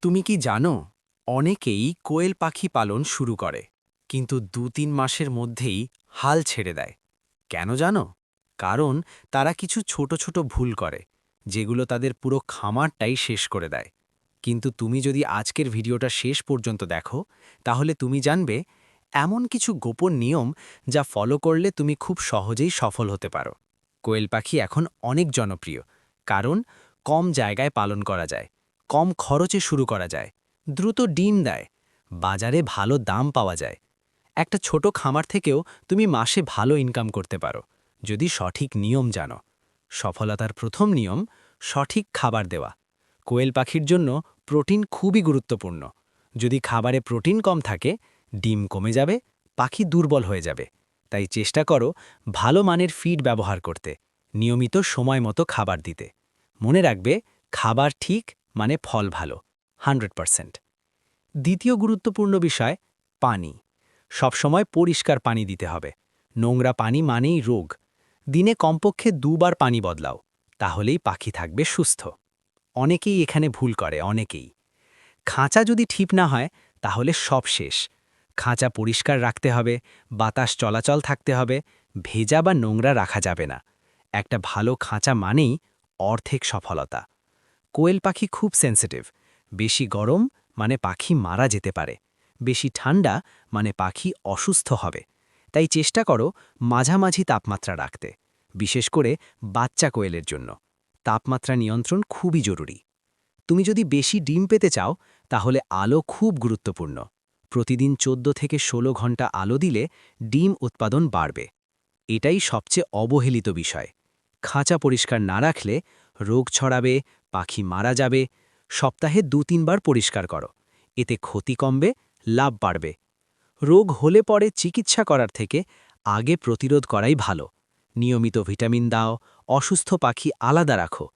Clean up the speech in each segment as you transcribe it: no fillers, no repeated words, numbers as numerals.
তুমি কি জানো, অনেকেই কোয়েল পাখি পালন শুরু করে কিন্তু ২-৩ মাসের মধ্যেই হাল ছেড়ে দেয়। কেন জানো? কারণ তারা কিছু ছোট ছোট ভুল করে, যেগুলো তাদের পুরো খামারটাই শেষ করে দেয়। কিন্তু তুমি যদি আজকের ভিডিওটা শেষ পর্যন্ত দেখো, তাহলে তুমি জানবে এমন কিছু গোপন নিয়ম যা ফলো করলে তুমি খুব সহজেই সফল হতে পারো। কোয়েল পাখি এখন অনেক জনপ্রিয়, কারণ কম জায়গায় পালন করা যায়, কম খরচে শুরু করা যায়, দ্রুত ডিম দেয়, বাজারে ভালো দাম পাওয়া যায়। একটা ছোট খামার থেকেও তুমি মাসে ভালো ইনকাম করতে পারো, যদি সঠিক নিয়ম জানো। সফলতার প্রথম নিয়ম, সঠিক খাবার দেওয়া। কোয়েল পাখির জন্য প্রোটিন খুবই গুরুত্বপূর্ণ। যদি খাবারে প্রোটিন কম থাকে, ডিম কমে যাবে, পাখি দুর্বল হয়ে যাবে। তাই চেষ্টা করো ভালো মানের ফিড ব্যবহার করতে, নিয়মিত সময় মতো খাবার দিতে। মনে রাখবে, খাবার ঠিক মানে ফল ভালো, 100%। দ্বিতীয় গুরুত্বপূর্ণ বিষয়, পানি। সবসময় পরিষ্কার পানি দিতে হবে। নোংরা পানি মানেই রোগ। দিনে কমপক্ষে ২ বার পানি বদলাও, তাহলেই পাখি থাকবে সুস্থ। অনেকেই এখানে ভুল করে, অনেকেই। খাঁচা যদি ঠিক না হয়, তাহলে সব শেষ। খাঁচা পরিষ্কার রাখতে হবে, বাতাস চলাচল থাকতে হবে, ভেজা বা নোংরা রাখা যাবে না। একটা ভালো খাঁচা মানেই অর্ধেক সফলতা। কোয়েল পাখি খুব সেন্সিটিভ। বেশি গরম মানে পাখি মারা যেতে পারে, বেশি ঠান্ডা মানে পাখি অসুস্থ হবে। তাই চেষ্টা করো মাঝামাঝি তাপমাত্রা রাখতে, বিশেষ করে বাচ্চা কোয়েলের জন্য। তাপমাত্রা নিয়ন্ত্রণ খুবই জরুরি। তুমি যদি বেশি ডিম পেতে চাও, তাহলে আলো খুব গুরুত্বপূর্ণ। প্রতিদিন ১৪ থেকে ১৬ ঘন্টা আলো দিলে ডিম উৎপাদন বাড়বে। এটাই সবচেয়ে অবহেলিত বিষয়। খাঁচা পরিষ্কার না রাখলে রোগ ছড়াবে, পাখি মারা যাবে। সপ্তাহে ২-৩ বার পরিষ্কার করো, এতে ক্ষতি কমবে, লাভ বাড়বে। রোগ হলে পরে চিকিৎসা করার থেকে আগে প্রতিরোধ করাই ভালো। নিয়মিত ভিটামিন দাও, অসুস্থ পাখি আলাদা রাখো।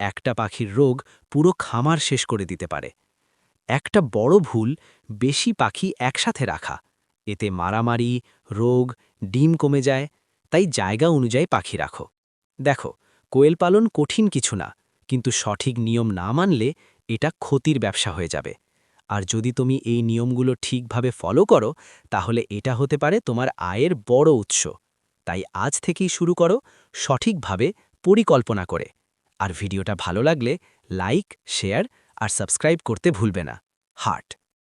একটা পাখির রোগ পুরো খামার শেষ করে দিতে পারে। একটা বড় ভুল, বেশি পাখি একসাথে রাখা। এতে মারামারি, রোগ, ডিম কমে যায়। তাই জায়গা অনুযায়ী পাখি রাখো। দেখো, কোয়েল পালন কঠিন কিছু না, কিন্তু সঠিক নিয়ম না মানলে এটা ক্ষতির ব্যবসা হয়ে যাবে। আর যদি তুমি এই নিয়মগুলো ঠিকভাবে ফলো করো, তাহলে এটা হতে পারে তোমার আয়ের বড় উৎস। তাই আজ থেকেই শুরু করো, সঠিকভাবে পরিকল্পনা করে। আর ভিডিওটা ভালো লাগলে লাইক, শেয়ার আর সাবস্ক্রাইব করতে ভুলবে না। হার্ট।